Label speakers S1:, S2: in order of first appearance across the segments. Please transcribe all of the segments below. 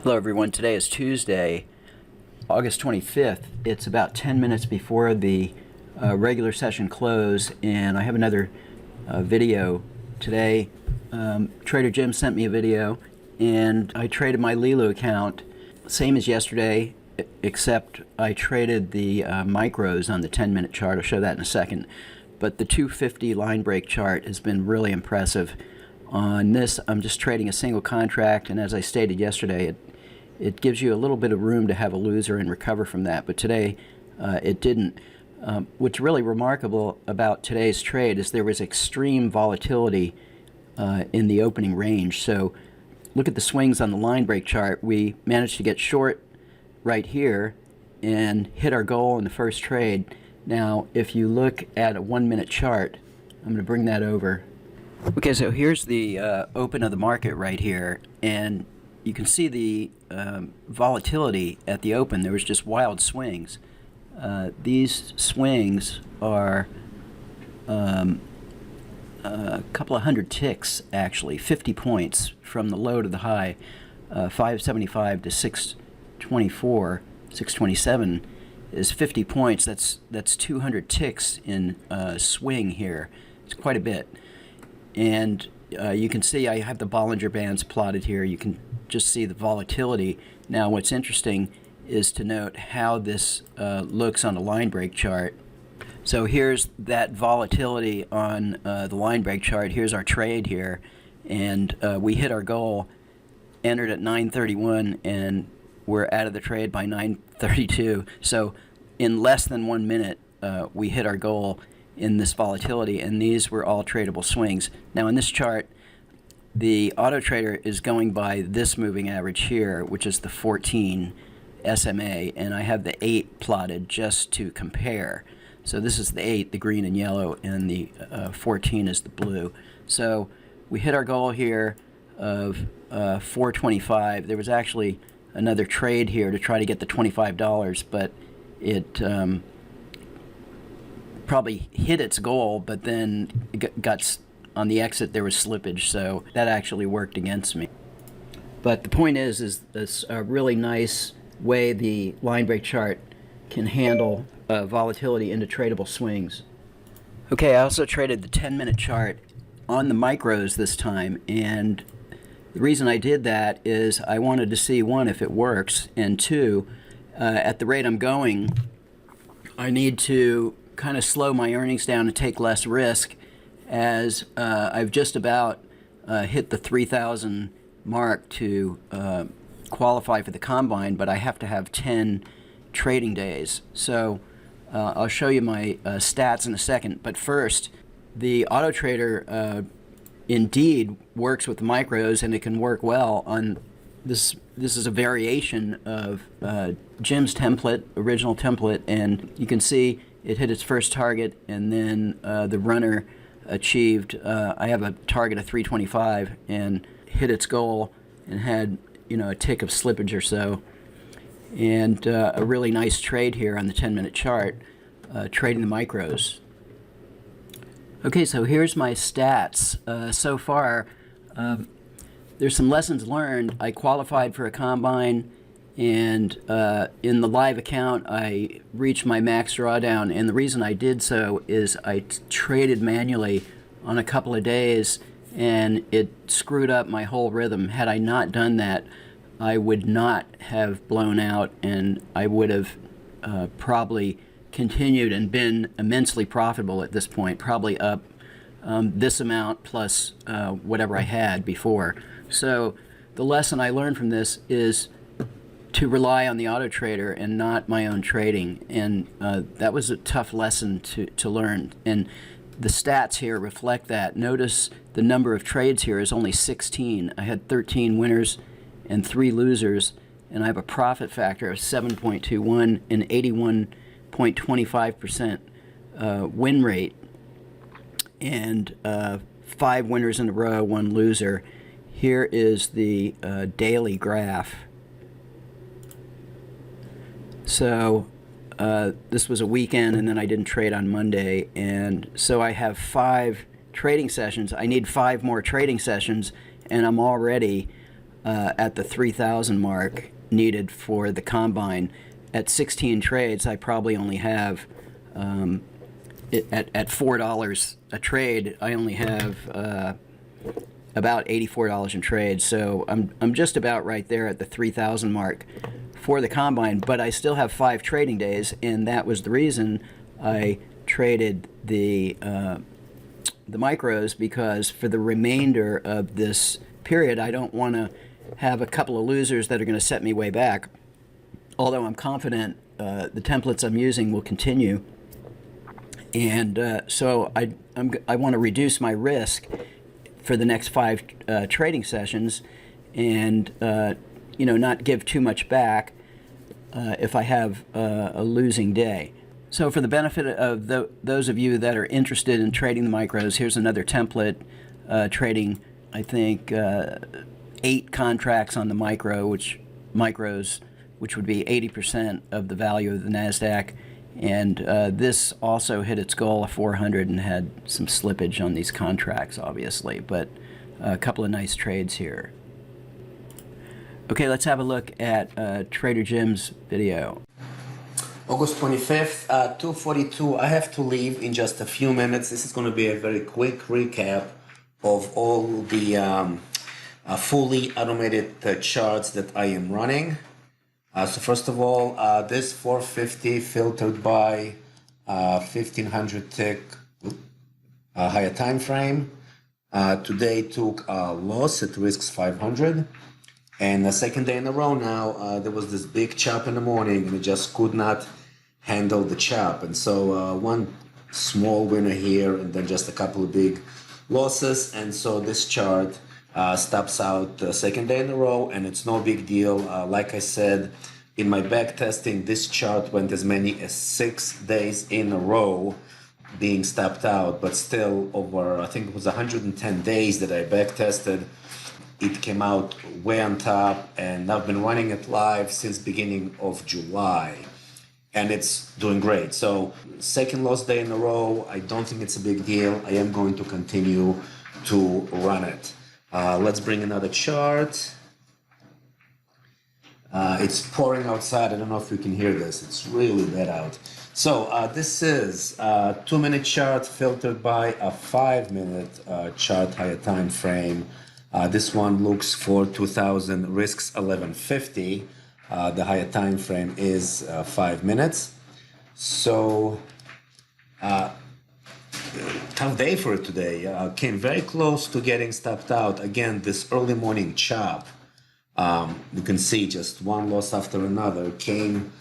S1: Hello everyone, today is Tuesday, August 25th. It's about 10 minutes before the regular session close, and I have another video today. Trader Jim sent me a video, and I traded my LeeLoo account, same as yesterday, except I traded the micros on the 10-minute chart. I'll show that in a second. But the 250 line break chart has been really impressive. On this, I'm just trading a single contract, and as I stated yesterday, it gives you a little bit of room to have a loser and recover from that, but today it didn't. What's really remarkable about today's trade is there was extreme volatility in the opening range. So look at the swings on the line break chart. We managed to get short right here and hit our goal in the first trade. Now if you look at a 1-minute chart, I'm going to bring that over. Okay, so here's the open of the market right here, and you can see the volatility at the open. There was just wild swings. These swings are a couple of hundred ticks, actually, 50 points from the low to the high, 575 to 624, 627 is 50 points. That's 200 ticks in swing here. It's quite a bit. And you can see I have the Bollinger Bands plotted here. You can just see the volatility. Now what's interesting is to note how this looks on the line break chart. So here's that volatility on the line break chart. Here's our trade here, and we hit our goal, entered at 9:31, and we're out of the trade by 9:32. So in less than 1 minute we hit our goal in this volatility, and these were all tradable swings. Now in this chart, the OneupTrader is going by this moving average here, which is the 14 SMA, and I have the 8 plotted just to compare. So this is the 8, the green and yellow, and the 14 is the blue. So we hit our goal here of 425. There was actually another trade here to try to get the $25, but it probably hit its goal, but then it got on the exit there was slippage, so that actually worked against me. But the point is this really nice way the line break chart can handle volatility into tradable swings. Okay, I also traded the 10-minute chart on the micros this time, and the reason I did that is I wanted to see, one, if it works, and two, at the rate I'm going, I need to kind of slow my earnings down and take less risk, as I've just about hit the 3,000 mark to qualify for the combine, but I have to have 10 trading days. So I'll show you my stats in a second, but first, the OneupTrader indeed works with the micros, and it can work well on this. This is a variation of Jim's template, original template, and you can see it hit its first target, and then the runner achieved, I have a target of 325, and hit its goal and had, a tick of slippage or so. And a really nice trade here on the 10-minute chart, trading the micros. Okay, so here's my stats. So far, there's some lessons learned. I qualified for a combine, and in the live account I reached my max drawdown, and the reason I did so is I traded manually on a couple of days, and it screwed up my whole rhythm. Had I not done that, I would not have blown out, and I would have probably continued and been immensely profitable at this point, probably up this amount plus whatever I had before. So the lesson I learned from this is to rely on the OneupTrader and not my own trading, and that was a tough lesson to learn, and the stats here reflect that. Notice the number of trades here is only 16. I had 13 winners and 3 losers, and I have a profit factor of 7.21 and 81.25% win rate, and 5 winners in a row, 1 loser. Here is the daily graph. So this was a weekend, and then I didn't trade on Monday, and so I have 5 trading sessions. I need 5 more trading sessions, and I'm already at the 3,000 mark needed for the combine. At 16 trades, I probably only have, at $4 a trade, I only have about $84 in trades. So I'm just about right there at the 3,000 mark for the combine, but I still have 5 trading days, and that was the reason I traded the micros, because for the remainder of this period, I don't want to have a couple of losers that are going to set me way back. Although I'm confident the templates I'm using will continue, and so I want to reduce my risk for the next 5 trading sessions, and not give too much back if I have a losing day. So for the benefit of those of you that are interested in trading the micros, here's another template trading, I think, 8 contracts on the micros, which would be 80% of the value of the NASDAQ. And this also hit its goal of 400 and had some slippage on these contracts, obviously, but a couple of nice trades here. Okay, let's have a look at Trader Jim's video.
S2: August 25th, 2:42. I have to leave in just a few minutes. This is going to be a very quick recap of all the fully automated charts that I am running. So first of all, this 450 filtered by 1500 tick higher time frame. Today took a loss. It risks 500. And the second day in a row now, there was this big chop in the morning, and it just could not handle the chop. And so one small winner here, and then just a couple of big losses. And so this chart stops out the second day in a row, and it's no big deal. Like I said, in my back testing, this chart went as many as 6 days in a row being stopped out, but still over, I think it was 110 days that I back tested. It came out way on top, and I've been running it live since beginning of July, and it's doing great. So second lost day in a row, I don't think it's a big deal. I am going to continue to run it. Let's bring another chart. It's pouring outside. I don't know if you can hear this. It's really bad out. So this is a 2-minute chart filtered by a 5-minute chart higher time frame. This one looks for 2000, risks 1150. The higher time frame is 5 minutes. So tough day for it today. Came very close to getting stopped out. Again, this early morning chop. You can see just one loss after another came,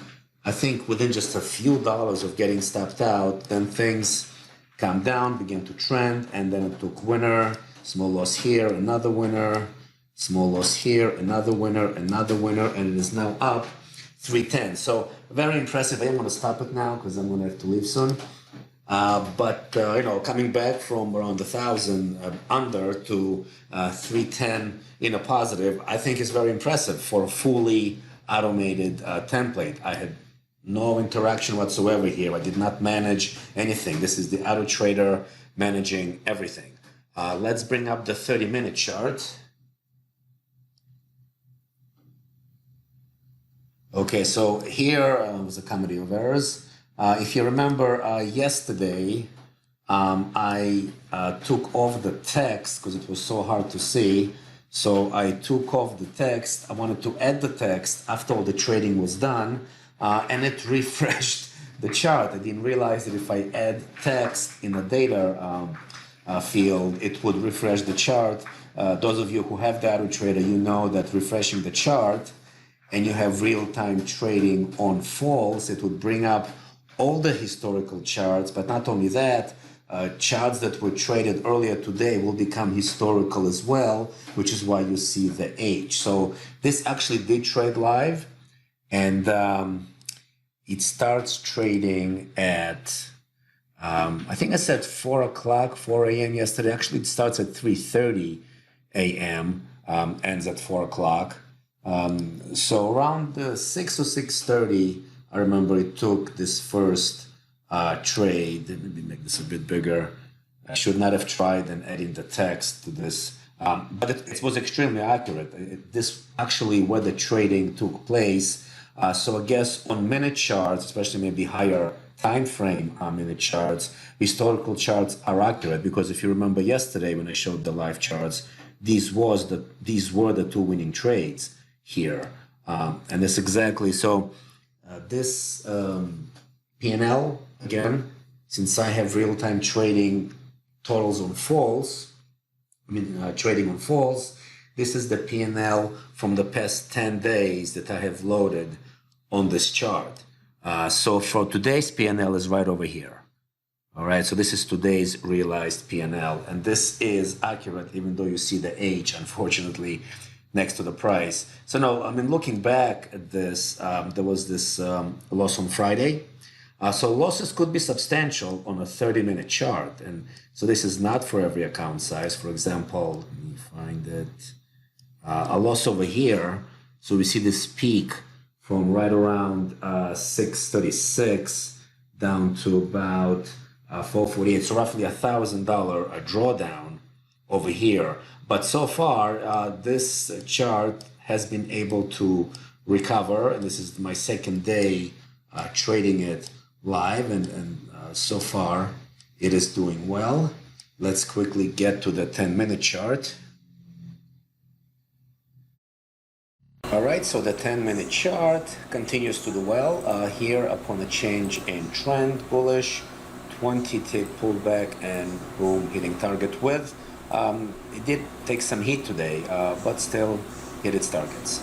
S2: I think, within just a few dollars of getting stopped out. Then things calmed down, began to trend, and then it took winner. Small loss here, another winner, small loss here, another winner, and it is now up 310. So very impressive. I am going to stop it now because I'm going to have to leave soon. But coming back from around 1,000 under to 310 in a positive, I think is very impressive for a fully automated template. I had no interaction whatsoever here. I did not manage anything. This is the OneupTrader managing everything. Let's bring up the 30-minute chart. Okay, so here was a comedy of errors. If you remember yesterday, I took off the text because it was so hard to see. So I took off the text. I wanted to add the text after all the trading was done, and it refreshed the chart. I didn't realize that if I add text in the data field, it would refresh the chart. Those of you who have the OneupTrader, you know that refreshing the chart and you have real-time trading on false, it would bring up all the historical charts, but not only that, charts that were traded earlier today will become historical as well, which is why you see the H. So this actually did trade live, and it starts trading at I think I said 4 o'clock, 4 a.m. yesterday. Actually, it starts at 3:30 a.m., ends at 4 o'clock. So around 6 or 6:30, I remember it took this first trade. Let me make this a bit bigger. I should not have tried and adding the text to this But it was extremely accurate. This actually where the trading took place. So I guess on minute charts, especially maybe higher time frame minute charts, historical charts are accurate, because if you remember yesterday when I showed the live charts, these were the two winning trades here, and that's exactly so. This P&L again, since I have real-time trading totals on falls, trading on falls, this is the P&L from the past 10 days that I have loaded on this chart. So for today's P&L is right over here. All right, so this is today's realized P&L, and this is accurate, even though you see the H, unfortunately, next to the price. So no, looking back at this, there was this loss on Friday. So losses could be substantial on a 30-minute chart. And so this is not for every account size. For example, let me find it. A loss over here. So we see this peak from right around 636 down to about 448. So roughly $1,000 drawdown over here. But so far, this chart has been able to recover. And this is my second day trading it live, and so far it is doing well. Let's quickly get to the 10-minute chart. All right, so the 10-minute chart continues to do well. Here, upon a change in trend, bullish, 20-tick pullback, and boom, hitting target width. It did take some heat today, but still hit its targets.